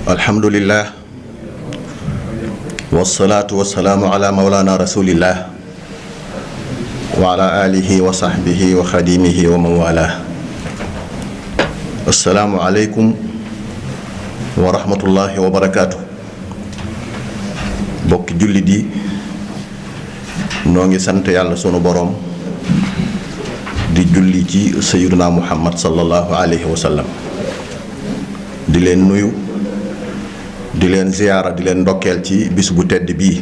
alhamdulillah wasalaatu wasalaamu ala mawlana rasulillah wa ala alihi wa sahbihi wa xadimihi wa mawala. assalaamu aleykum wa rahmatullahi wa barakaatu. bokki jullit yi noo ngi sant yàlla sunu boroom di julli ci sayyiduna muhammad sallallahu alayhi wa sallam, di leen nuyu, di leen ziyaara, di leen ndokkeel ci bis bu tedd bii,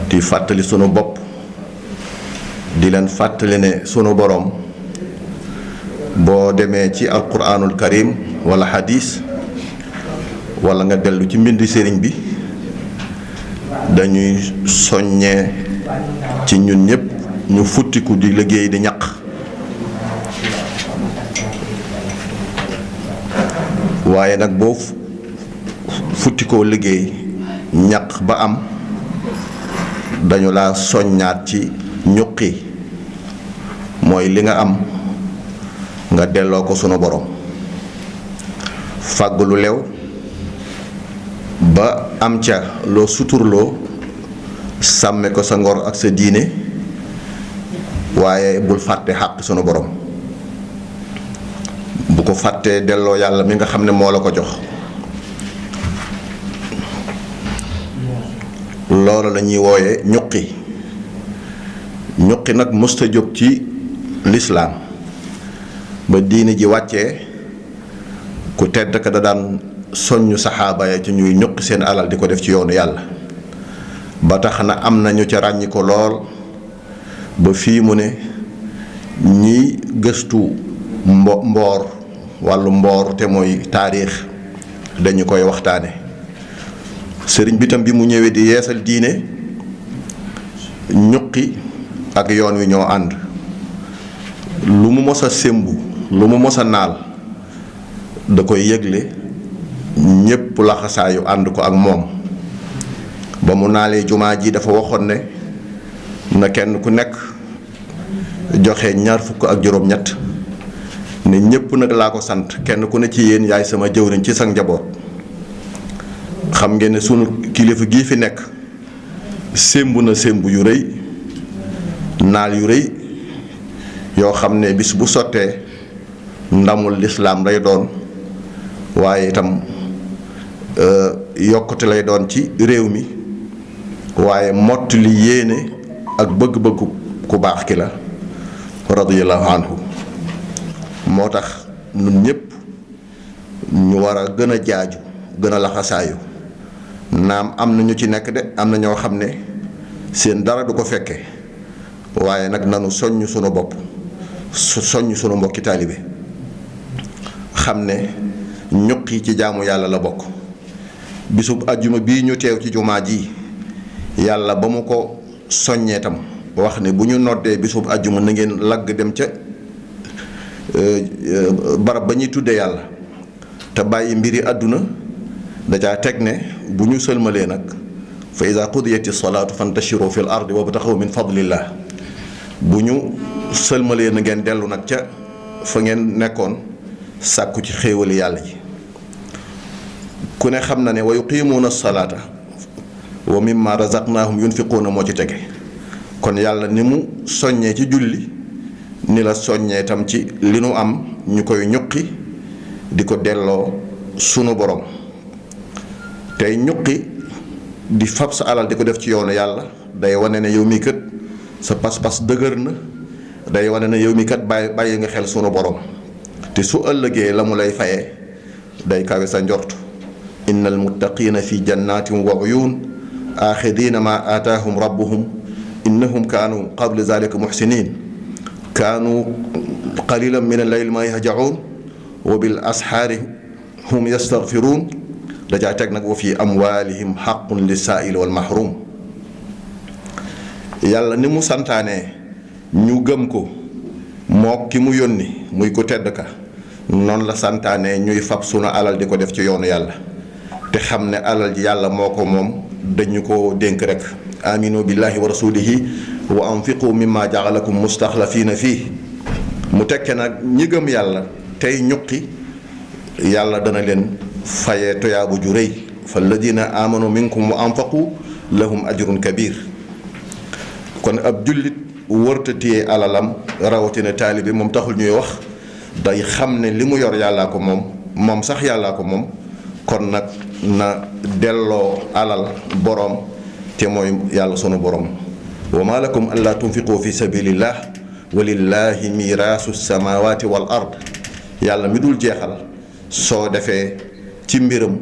di fàttali sunu bopp, di leen fàttali ne sunu boroom boo demee ci alquraanul karim wala xadiis wala nga dellu ci mbindi sëriñ bi dañuy soññee ci ñun ñépp ñu futtiku di liggéey di ñaq. waaye nag boo futtikoo liggéey ñaq ba am dañu la soññaat ci ñuqi, mooy li nga am nga delloo ko sunu borom, fàgg lu lew ba am ca loo suturloo, sàmme ko sa ngor ak sa diine, waaye bul fàtte xàq sunu borom. bu ko fàttee delloo yàlla mi nga xam ne moo la ko jox. loolu la ñuy wooye ñuqi. ñuqi nag mësta jóg ci lislaam ba diine ji wàccee ku tedd ka da daan soññ saxaaba ya ci ñuy ñuqi seen alal di ko def ci yoonu yàlla, ba tax na am na ñu ca ràññi ko lool ba fii mu ne ñi gëstu mboor wàllu mboor te mooy taarix dañu koy waxtaane. sëriñ bi tam bi mu ñëwee di yeesal diine, ñuqi ak yoon wi ñoo ànd. lu mu mos a sémbu, lu mu mos a naal da koy yëgle, ñépp laxasaayu ànd ko ak moom. ba mu naalee jumaa ji dafa waxoon ne na kenn ku nekk joxe 27 ne ñépp nag laa ko sant, kenn ku ne ci yéen yaay sama jëwriñ ci sa njaboot. xam ngeen ne sunu kilifa gii fi nekk sémbu na sémbu yu rëy, naal yu rëy yoo xam ne bis bu sottee ndamul lislaam lay doon, waaye itam yokkute lay doon ci réew mi, waaye mott li yéene ak bëgg-bëggu ku baax ki la radiyallahu anhu. moo tax ñun ñépp ñu war a gën a jaaju, gën a laxasaayu. naam am na ñu ci nekk de, am na ñoo xam ne seen dara du ko fekke, waaye nag nanu soññ sunu bopp, soññ sunu mbokki taalibe, xam ne ñuqi ci jaamu yàlla la bokk. bisub ajjuma bii ñu teew ci jumaa ji, yàlla ba mu ko soññee tam wax ne bu ñu noddee bisub ajjuma na ngeen lagg dem ca barab ba ñuy tudde yàlla te bàyyi mbiri àdduna. dajaa teg ne bu ñu sëlmalee nag fa iza qudiyati salaatu fantashiru fil ardi wabtaxu min fadlillah. bu ñu sëlmalee na ngeen dellu nag ca fa ngeen nekkoon sàkku ci xéewali yàlla ji. ku ne xam na ne wa yuqimuuna salaata wa mimma razaqnaahum yunfiquuna moo ci tege. kon yàlla ni mu soññee ci julli ni la soññee tam ci li nu am ñu koy ñuqi di ko delloo sunu borom. tey ñuqi di fab sa alal di ko def ci yoonu yàlla day wane ne yow mii kat sa pas-pas dëgër na, day wane ne yow mii kat bàyyi nga xel sunu borom, te su ëllëgee la mu lay fayee day kawe sa njort. innal muttaqiina fi jannatin wa uyun aaxidiina ma aataahum rabbuhum innahum kaanu qabla zalika muxsinin kaanu qalilan min al-layli ma yahjaun wa bil asxaari hum yastaghfiruun. dajaa teg nag wa fi amwaalihim xaqun lisaaili wal mahrum. yàlla ni mu santaanee ñu gëm ko moo ki mu yónni muy ko tedd ka, noonu la santaanee ñuy fab sunu alal di ko def ci yoonu yàlla, te xam ne alal ji yàlla moo ko moom, dañu ko dénk rek. aminu billahi wa rasulihi wa anfiqu mimma jaalakum mustaxlafiina fii. mu tekke nag ñi gëm yàlla tey ñuqi, yàlla dana leen fayee toyaabu ju rëy fa alladina amanu minkum wa anfaqu lahum ajrun kabir. kon ab jullit wërta téye alalam rawatina taalibe moom taxul ñuy wax, day xam ne li mu yor yàllaa ko moom sax yàllaa ko moom. kon nag na delloo alal boroom te mooy yàlla sunu boroom. wa ma lakum an laa tunfiqu fi sabilillah wa lillahi miraasu samawati wal ard. yàlla mi dul jeexal soo defee ci mbiram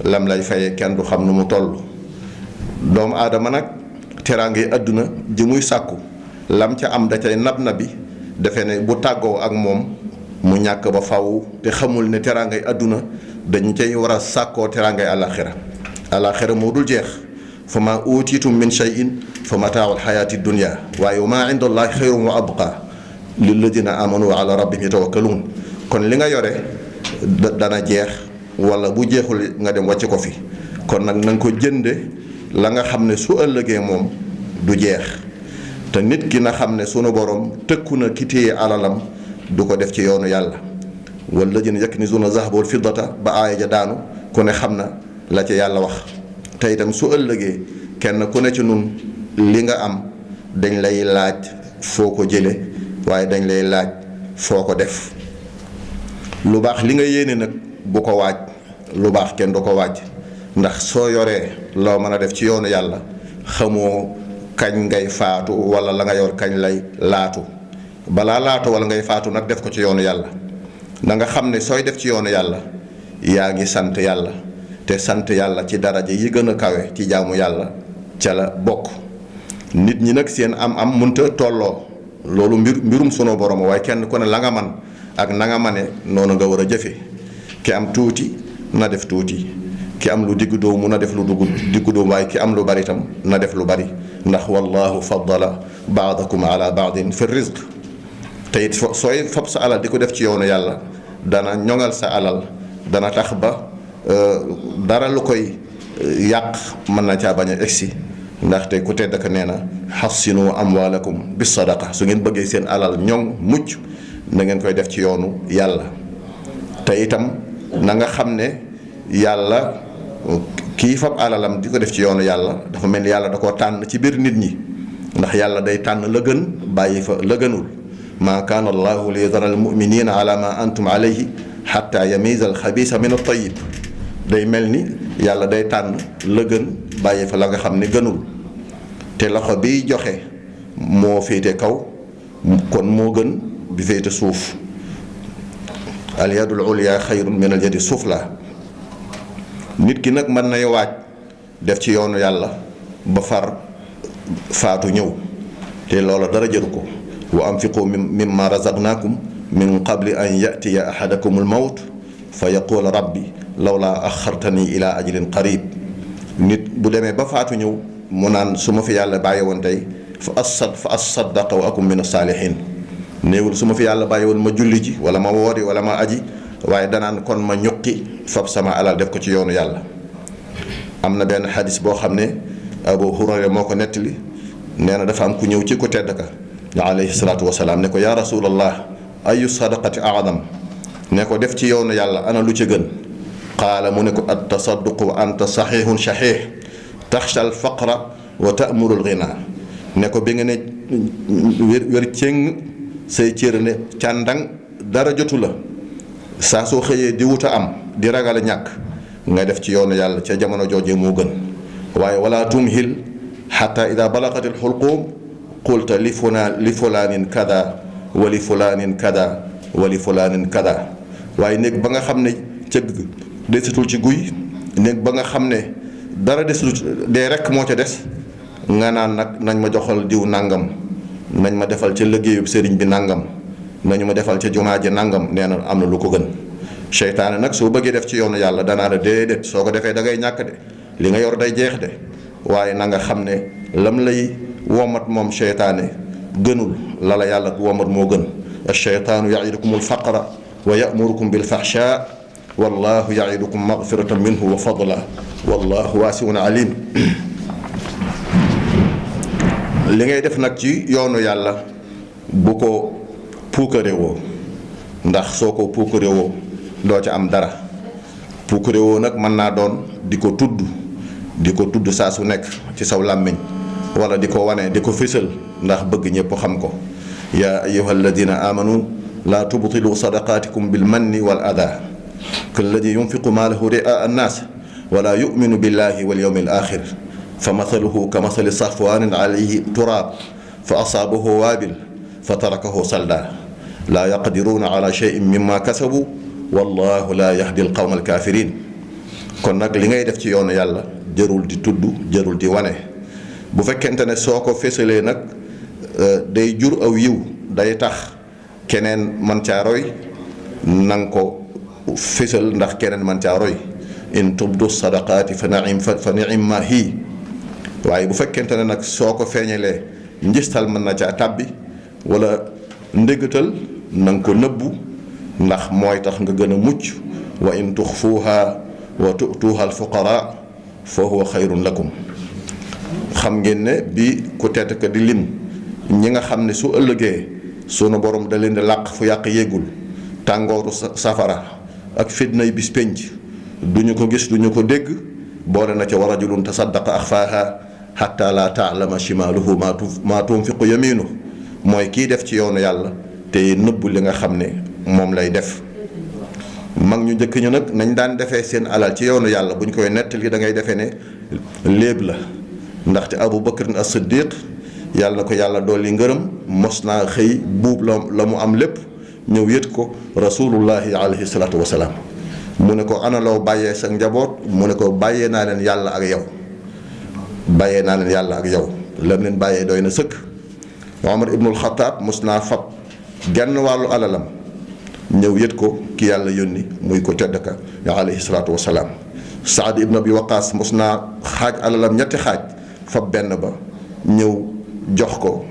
lam lay faye kenn du xam nu mu toll. doomu aadama nag teraangay àdduna ji muy sàkku lam ca am da cay nab nabi defe ne bu tàggoo ak moom mu ñàkk ba faw te xamul ne teraangay àdduna dañu cay war a sàkkoo teraangay àllaaxira. àllaaxira moo dul jeex. fa ma utiitum min shay'in fa mataaul xayaati dunya waaye wa maa inda allahi xayrun wa abqa lilladina amanu wa ala rabbihim yatawakkaluun. kon li nga yore dana jeex wala bu jeexul nga dem wàcc ko fi. kon nag na nga ko jënde la nga xam ne su ëllëgee moom du jeex. te nit ki na xam ne sunu borom tëkku na ki téye alalam du ko def ci yoonu yàlla. walladina yaknizuuna zahaba wal fiddata ba aaya ja daanu ku ne xam na la ca yàlla wax. te itam su ëllëgee kenn ku ne ci nun li nga am dañ lay laaj foo ko jële waaye dañ lay laaj foo ko def. lu baax li nga yéene nag bu ko waaj. lu baax kenn du ko waaj ndax soo yoree loo mën a def ci yoonu yàlla xamoo kañ ngay faatu wala la nga yor kañ lay laatu. balaa laatu wala ngay faatu nag def ko ci yoonu yàlla. na nga xam ne sooy def ci yoonu yàlla yaa ngi sant yàlla te sant yàlla ci daraja yi gën a kawe ci jaamu yàlla ca la bokk. nit ñi nag seen am mënta tolloo loolu mbirum sunu borom waaye kenn ku ne la nga man ak na nga mane noonu nga war a jëfe. ki am tuuti na def tuuti, ki am lu diggu doomu na def lu diggu doomu, waaye ki am lu bari tam na def lu bari ndax wallahu faddala baadakum ala baadin fi rizq. te it sooy fab sa alal di ko def ci yoonu yàlla dana ñoŋal sa alal, dana tax ba dara lu koy yàq mën na caa bañ a egsi. ndaxte ku tedd ka nee na xassinu amwaalakum bis sadaqa. su ngeen bëggee seen alal ñoŋ mucc na ngeen koy def ci yoonu yàlla. te itam na nga xam ne yàlla kii fab alalam di ko def ci yoonu yàlla dafa mel ni yàlla da koo tànn ci biir nit ñi, ndax yàlla day tànn la gën bàyyi fa la gënul. maa kaana allahu li yadara al muminina ala ma antum alayhi xatta yamiza al xabisa min al tayib. day mel ni yàlla day tànn la gën bàyyi fa la nga xam ne gënul. te loxo biy joxe moo féete kaw kon moo gën bi féete suuf. al yadul ulya xayrun min al yadi sufla. nit ki nag mën nay waaj def ci yoonu yàlla ba far faatu ñëw te loola dara jëru ko. wa anfiqu mimma razaqnakum min qabli an yatiya ahadakum al mawt fa yaqul rabbi lawla axartani ila ajrin qarib. nit bu demee ba faatu ñëw mu naan su ma fi yàlla bàyyi woon tey fa asaddaqa wa akum min as-saalihin. néewul su ma fi yàlla bàyyi woon ma julli ji wala ma woori wala ma aji, waaye danaan kon ma ñuqi fab sama alal def ko ci yoonu yàlla. am na benn xadis boo xam ne Abu Hurayra moo ko nettali, nee na dafa am ku ñëw ci ku tedd ka alayhi salaatu wasalaam ne ko yaa rasulallah ayu sadaqati a'zam. ne ko def ci yoonu yàlla ana lu ci gën. qaala mu ne ko at tasadduqu wa anta saxiixun shaxiix taxsha al faqra wa ta'muru al ghina. ne ko bi nga ne wér cëng say cër ne càndang dara jotu la, saa soo xëyee di wuta am di ragal a ñàkk nga def ci yoonu yàlla ca jamono joojee moo gën. waaye wala tumhil xata ida balagat al xulquum qulta li fulaanin kada wa li fulaanin kada wa li fulaanin kada. waaye néeg ba nga xam ne cëgg desitul ci guy, néeg ba nga xam ne dara desitul dee rekk moo ca des, nga naan nag nañ ma joxal diw nàngam, nañ ma defal ca liggéeyub sëriñ bi nàngam, nañu ma defal ca jumaa ji nàngam. nee na am na lu ko gën. seytaane nag soo bëggee def ci yoonu yàlla danaa la déedéet, soo ko defee da ngay ñàkk de, li nga yor day jeex de. waaye na nga xam ne lam lay womat moom seytaane gënul la la yàlla womat moo gën. ash-shaytaanu ya'idukum al-faqra wa ya'murukum bil-fahshaa wallahu ya'idukum maghfiratan minhu wa fadla wallahu waasi'un alim. li ngay def nag ci yoonu yàlla bu ko puukarewoo, ndax soo ko puukarewoo doo ca am dara. puukare woo nag mën naa doon di ko tudd saa su nekk ci saw làmmiñ wala di ko wane di ko fésal ndax bëgg ñépp xam ko. yaa ayyuha alladina amanu laa tubtilu sadaqaatikum bil manni wal adaa kalladi yunfiqu maalahu ri'a annaas wala yuminu billahi wal yawmi al axir fa mathaluhu ka mathali safwaanin alayhi turaab fa asaabahu waabil fa tarakahu salda laa yaqdiruuna ala cheyin mimma kasabu wallahu laa yahdi al qawma al kaafiriin. kon nag li ngay def ci yoonu yàlla jërul di tudd jërul di wane. bu fekkente ne soo ko fésalee nag day jur aw yiw day tax keneen man caa roy nang ko fésal ndax keneen man caa roy. in tubdu sadaqaati fa ni'imma hi. waaye bu fekkente ne nag soo ko feeñalee njistal mën na caa tàbbi wala ndéggatal na nga ko nëbbu ndax mooy tax nga gën a mucc. wa in tuxfuuha wa tu'tuuha alfuqaraa fa huwa xayrun lakum. xam ngeen ne bi ku tedd ka di lim ñi nga xam ne su ëllëgee sunu borom da leen di làq fu yàq yéegul tàngooru safara ak fitnay bis pénc duñu ko gis duñu ko dégg boole na ca wa rajulun tasaddaqa axfaaha xatta la taalama shimaaluhu maa tunfiqu yamiinu. mooy kii def ci yoonu yàlla te nëbbu li nga xam ne moom lay def. mag ñu njëkk ñu nag nañ daan defee seen alal ci yoonu yàlla buñ koy nettali da ngay defee ne léeb la. ndaxte Abu Bakr as-Siddiq yàlla na ko yàlla dolli ngërëm mos naa xëy buub la mu am lépp ñëw yët ko rasulullahi alayhi salaatu wasalaam. mu ne ko ana loo bàyyee sa njaboot mu ne ko bàyyee naa leen yàlla ak yow bàyyee naa leen yàlla ak yow lam leen bàyyee doy na sëkk. Omar ibnul Xataab mos naa fab genn wàllu alalam ñëw yët ko ki yàlla yónni muy ko tedd ka alayhi salaatu wasalaam. Saad ibn Abi Waqaas mos naa xaaj alalam ñetti xaaj fab benn ba ñëw jox ko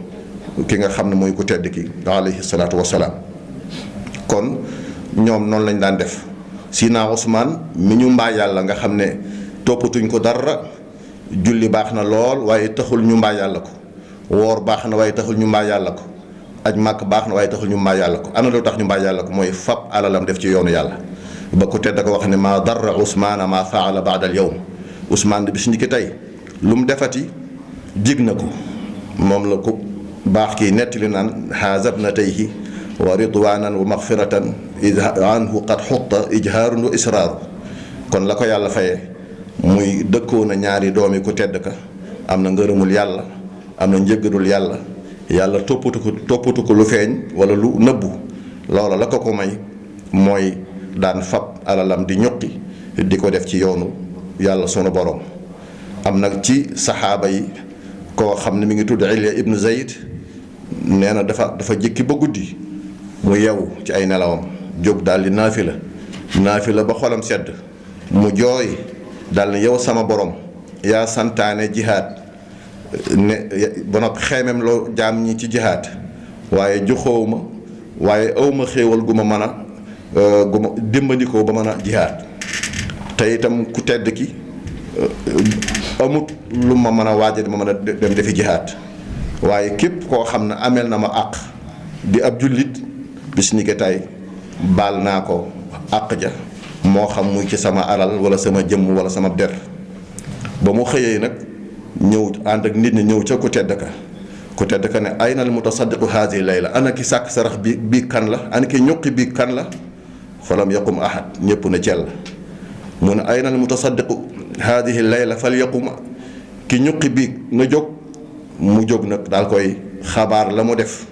ki nga xam ne mooy ko tedd ki alayhi salaatu wasalaam. kon ñoom noonu lañ daan def. Sina Usmaan mi ñu mbaa yàlla nga xam ne toppatuñ ko dara julli baax na lool waaye taxul ñu mbaa yàlla ko woor baax na waaye taxul ñu mbaa yàlla ko aj màkk baax na waaye taxul ñu mbaa yàlla ko ana lu tax ñu mbaa yàlla ko mooy fab alalam def ci yoonu yàlla. ba ko tedd ko wax ne maa darra Usmaana maa faala baada al yawm Usmaan bi bis ni ki tey lu mu defati jig na ko. moom la ko baax kii nettali naan haazab na tayhi wa ridwaanan wa maxfiratan anhu qad xutta ijhaarun wa israaru. kon la ko yàlla fayee muy dëkkoon a ñaari doomi ku tedd ka am na ngërëmul yàlla am na njëggadul yàlla yàlla toppatu ko lu feeñ wala lu nëbbu. loola la ko may mooy daan fab alalam di ñuqi di ko def ci yoonu yàlla sunu borom. am nag ci saxaaba yi koo xam ne mi ngi tudd Ilya ibnu Zayd nee na dafa jëkki ba guddi mu yeewu ci ay nelawam jóg daal di naafila ba xolam sedd mu jooy daal ne yow sama borom yaa santaane jihaad ne ba noppi xeemem loo jaam ñi ci jihaad waaye joxoow ma waaye awma xéewal gu ma mën a gu ma dimbandikoo ba mën a jihaad te itam ku tedd ki amut lu ma mën a waaja ma mën a dem defi jihaad waaye képp koo xam ne ameel na ma àq di ab jullit bis ni ko tey baal naa ko àq ja moo xam muy ci sama alal wala sama jëmm wala sama der. ba mu xëyee nag ñëw ànd ak nit ñi ñëw ca ku tedd ka ne ayna al mutasaddiqu haadihi layla ana ki sàkk sarax bi kan la ana ki ñuqi bi kan la falam yaqum ahad ñëpp na cell mu ne ayna al mutasaddiqu haadihi layla fal yaqum ki ñuqi bi na jóg mu jóg nag daal koy xabaar la mu def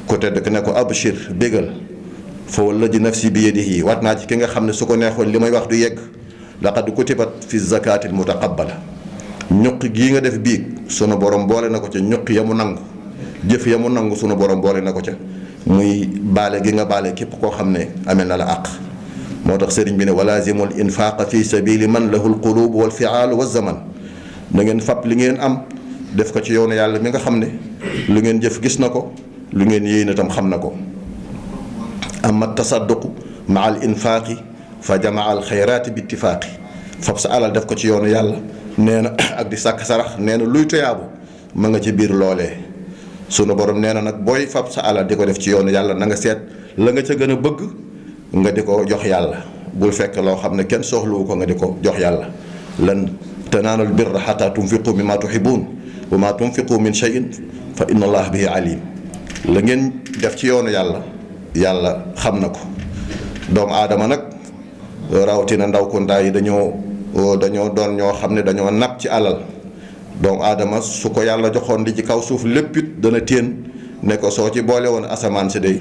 ku tedd ka ne ko abshir bégal fa walladi nafsi bi yadihi waat naa ci ki nga xam ne su ko neexoon li may wax du yegg laqad kutibat fi zakati al mutaqabbala ñuqi gii nga def biig sunu borom boole na ko ca ñuqi ya mu nangu jëf ya mu nangu sunu borom boole na ko ca muy baale gi nga baale képp koo xam ne amee na la àq. moo tax sëriñ bi ne walaazimu l infaaqa fi sabili man lahu l quluub wal fiaalu wa zaman da ngeen fab li ngeen am def ko ci yoonu yàlla mi nga xam ne lu ngeen jëf gis na ko lu ngeen yéene itam xam na ko. amma tasadduqu maa al infaaqi fa jamaa al xayraati bi ittifaaqi fab sa alal def ko ci yoonu yàlla nee na ak di sàkk sarax nee na luy toyaabu ma nga ci biir loolee. sunu borom nee na nag booy fab sa alal di ko def ci yoonu yàlla na nga seet la nga ca gën a bëgg nga di ko jox yàlla bul fekk loo xam ne kenn soxluwu ko nga di ko jox yàlla. lan tanaalul birra hattaa tunfiqu mimmaa tuhibbuun wa maa tunfiqu min shay'in fa inna allaha bihi alim. la ngeen def ci yoonu yàlla yàlla xam na ko. doomu aadama nag rawatina ndaw ko ndaa yi dañoo doon ñoo xam ne dañoo napp ci alal. doomu aadama su ko yàlla joxoon di ci kaw suuf lépp it dana téen ne ko soo ci boole woon asamaan si day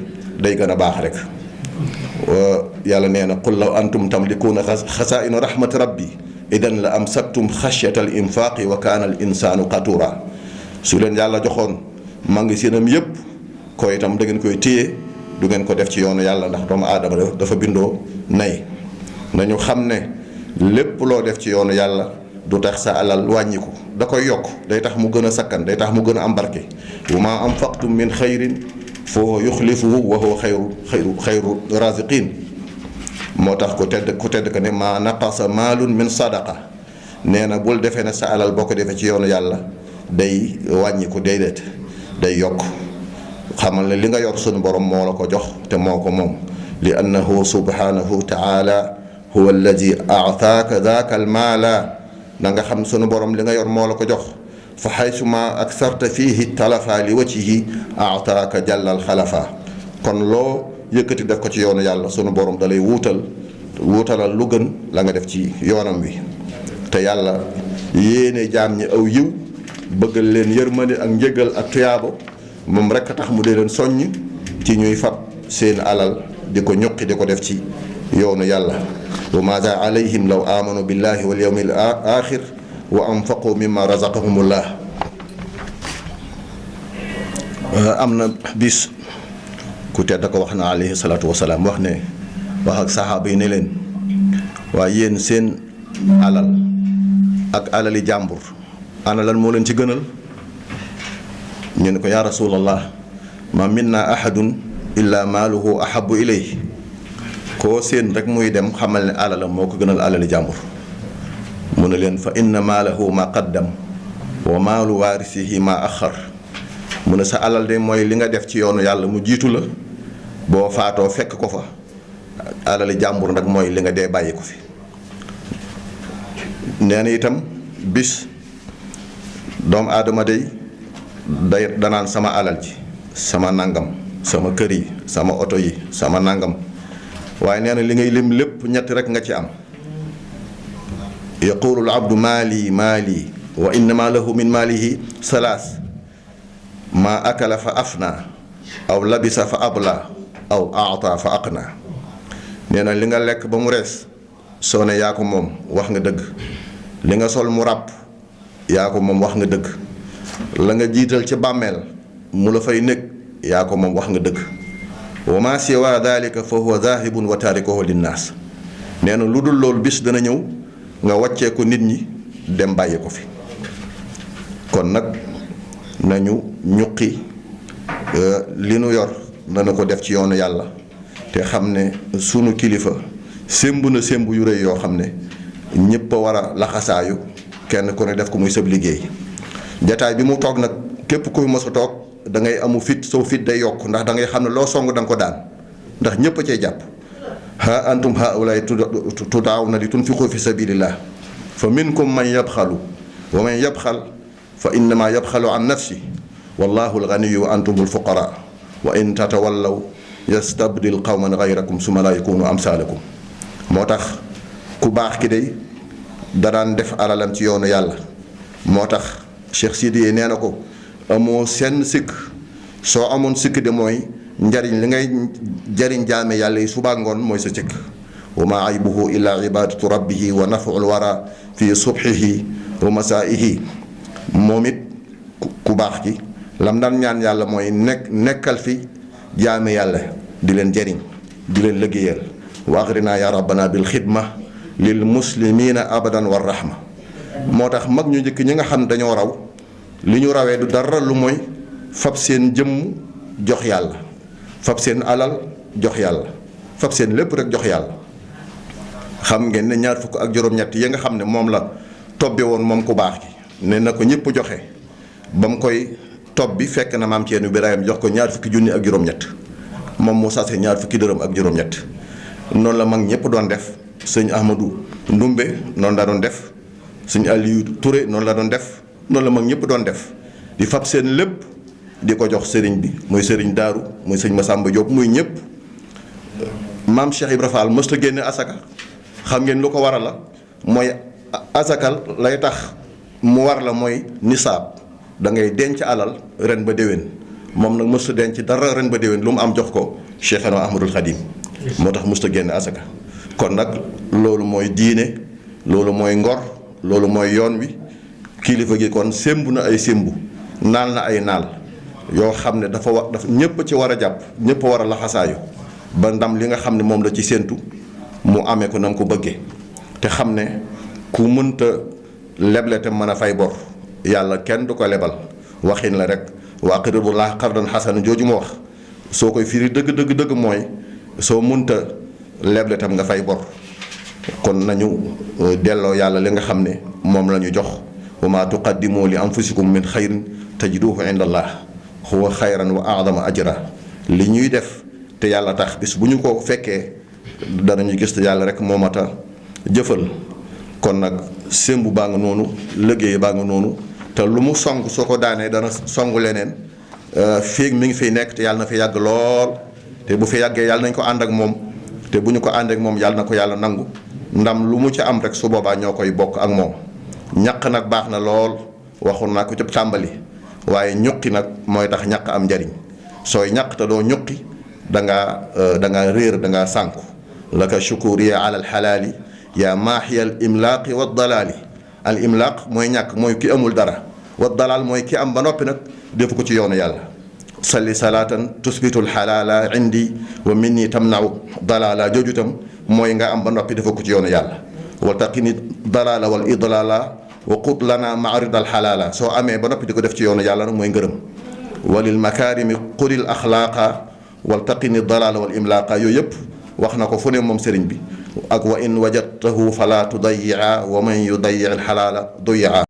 gën a baax rek. yàlla nee na qul law antum tamlikuuna xasaa'ina rahmati rabbi idan la amsaktum xashyata al infaaqi wa kaana al insaanu qatuura. su leen yàlla joxoon maa ngi sinam yépp ko itam da ngeen koy téye du ngeen ko def ci yoonu yàlla ndax doomu aadama dafa bindoo nay. nañu xam ne lépp loo def ci yoonu yàlla du tax sa alal wàññiku da koy yokk day tax mu gën a sakkan day tax mu gën a am barke. wa maa anfaqtum min xayrin fa huwa yuxlifuhu wa huwa xayru raziqin. moo tax ku tedd ka ne maa naqasa maalun min sadaqa. nee na bul defee ne sa alal boo ko defee ci yoonu yàlla day wàññiku déedéet day yokk. xamal ne li nga yor sunu borom moo la ko jox te moo ko moom. li annahu subhanahu taala huwa alladi aataaka daaka almaala. na nga xam sunu borom li nga yor moo la ko jox. fa xaysuma aksarta fiihi talafa li wajhihi aataaka jàllal xalafa. kon loo yëkkati def ko ci yoonu yàlla sunu borom da lay wuutalal lu gën la nga def ci yoonam wi. te yàlla yéene jaam ñi aw yiw bëggal leen yërmande ak njëgal ak tuyaabo moom rekk tax mu dee leen soññ ci ñuy fab seen alal di ko ñuqi di ko def ci yoonu yàlla. wa maada alayhim law amanu billahi wal yawmil axir wa anfaqu mimma razaqahumullah. am na bis ku tedd ko wax na alayhi salaatu wasalaam wax ak saxaaba yi ne leen waaye yéen seen alal ak alali jàmbur ana lan moo leen ci gënal. ñu ne ko yaa rasulallah ma minna ahadun illa maaluhu ahabu ilay. koo seen rek muy dem xamal ne alalam moo ko gënal alali jàmbur. mu ne leen fa inna maalahu ma qaddam wa maalu waarisihi ma axar. mu ne sa alal de mooy li nga def ci yoonu yàlla mu jiitu la boo faatoo fekk ko fa. alali jàmbur nag mooy li nga dee bàyyi ko fi. nee na itam bis doomu aadama day danaan sama alal ji sama nangam sama kër yi sama oto yi sama nangam waaye nee na li ngay lim lépp ñett rek nga ci am. yaqulu al abdu maali maali wa innama lahu min maalihi salaas ma akala fa afna aw labisa fa abla aw aata fa aqna. nee na li nga lekk ba mu rees soo ne yaa ko moom wax nga dëgg. li nga sol mu ràpp yaa ko moom wax nga dëgg. la nga jiital ci bàmmeel mu la fay nekk yaa ko moom wax nga dëgg. wa ma siwa dalika fa huwa zahibun wa tarikuhu linnaas. nee na lu dul loolu bis dana ñëw nga wàccee ko nit ñi dem bàyyi ko fi. kon nag nañu ñuqi li nu yor dana ko def ci yoonu yàlla te xam ne sunu kilifa sémb na sémb yu rëy yoo xam ne ñëpp a war a laxasaayu kenn ku ne def ko muy sëb liggéey. jataay bi mu toog nag képp kuy mos a toog da ngay amu fit soo fit day yokk ndax da ngay xam ne loo song da nga ko daan ndax ñëpp a cay jàpp. ha antum haulaay tudaawna li tunfiqu fi sabilillah fa minkum man yabxalu wa man yabxal fa innama yabxalu an nafsi wallahu alganiyu wa antumul fuqara wa in tatawallaw yastabdil qawman gayrakum summa la yakunu amsalakum. moo tax ku baax ki day danaan def alalam ci yoonu yàlla. moo tax Cheikh Sidiye nee na ko amoo seen sikk soo amoon sikk de mooy njariñ li ngay jariñ jaame yàlla yi suba ngoon mooy sa sikk. wa ma aybuhu illa ibadatu rabbihi wa naful wara fi subhihi wa masaihi. moom it ku baax ki lam daan ñaan yàlla mooy nekkal fi jaame yàlla di leen jariñ di leen liggéeyal. wa agrina ya rabbana bil xidma lil muslimina abadan war rahma. moo tax mag ñu njëkk ñi nga xam dañoo raw li ñu rawee du dara lu mooy fab seen jëmm jox yàlla fab seen alal jox yàlla fab seen lépp rek jox yàlla. xam ngeen ne ñaar fukk ak juróom-ñett yi nga xam ne moom la tobbe woon moom ku baax gi ne na ko ñëpp joxe ba mu koy tob bi fekk na maam Ceerno Birahim jox ko ñaar fukki junni ak juróom-ñett moom mu sase ñaar fukki dërëm ak juróom-ñett. noonu la mag ñëpp doon def sëñ Ahmadou Ndumbe noonu la doon def sëñ Aliou Touré noonu la doon def noonu la mag ñëpp doon def di fab seen lépp di ko jox sëriñ bi muy sëriñ Daaru muy sëñ Massamba Diop muy ñëpp. maam Cheikh Ibra Fall mësta génne asaka xam ngeen lu ko waral la mooy asakal lay tax mu war la mooy nisaab da ngay denc alal ren ba déwén moom nag mësta denc dara ren ba déwén lu mu am jox ko Cheikhana Ahmadul Khadim moo tax mësta génne asaka kon nag loolu mooy diine loolu mooy ngor loolu mooy yoon wi kilifa gi kon sémbu na ay sémbu naal na ay naal yoo xam ne dafa ñëpp ci war a jàpp ñëpp war a laxasaayu ba ndam li nga xam ne moom la ci séentu mu amee ko na mu ko bëggee te xam ne ku mënta leble te mën a fay bor yàlla kenn du ko lebal waxin la rek wa aqridullaaha qardan xasana jooju ma wax soo koy firi dëgg mooy soo mënta leble tam nga fay bor kon nañu delloo yàlla li nga xam ne moom la ñu jox wa maa tuqaddimu li anfusikum min xayrin tajiduhu inda allah huwa xayran wa a'dama ajra li ñuy def te yàlla tax bis bu ñu ko fekkee danañu gis te yàlla rek moo mat a jëfal kon nag sémbu baa nga noonu liggéey baa nga noonu te lu mu song soo ko daanee dana song leneen féeg mi ngi fiy nekk te yàlla na fi yàgg lool te bu fi yàggee yàlla nañ ko ànd ak moom te bu ñu ko ànd ak moom yàlla na ko yàlla nangu ndam lu mu ci am rek su boobaa ñoo koy bokk ak moom ñaq nag baax na lool waxoon naa ko ca tàmbali waaye ñuqi nag mooy tax ñaq am njariñ sooy ñaq te doo ñuqi da ngaa réer da ngaa sànku laka shukuriya ala alxalaali yaa maaxiya al imlaaqi wa dalaali al imlaaq mooy ñàkk mooy ki amul dara wa dalaal mooy ki am ba noppi nag defu ko ci yoonu yàlla salli salaatan tusbitul xalaala indi wa minni tamnau dalaala jooju tam mooy nga am ba noppi defu ko ci yoonu yàlla wa taqini dalaala wal idlaala wa qut lana maaridal xalaala soo amee ba noppi di ko def ci yoonu yàlla nag mooy ngërëm walil makaarimi qulil axlaaqa wal taqini dalaala wal imlaaqa yooyu yëpp wax na ko fu ne moom sëriñ bi ak wa in wajadtahu fala tudayi'a wa man yudayi al xalaala duyi'a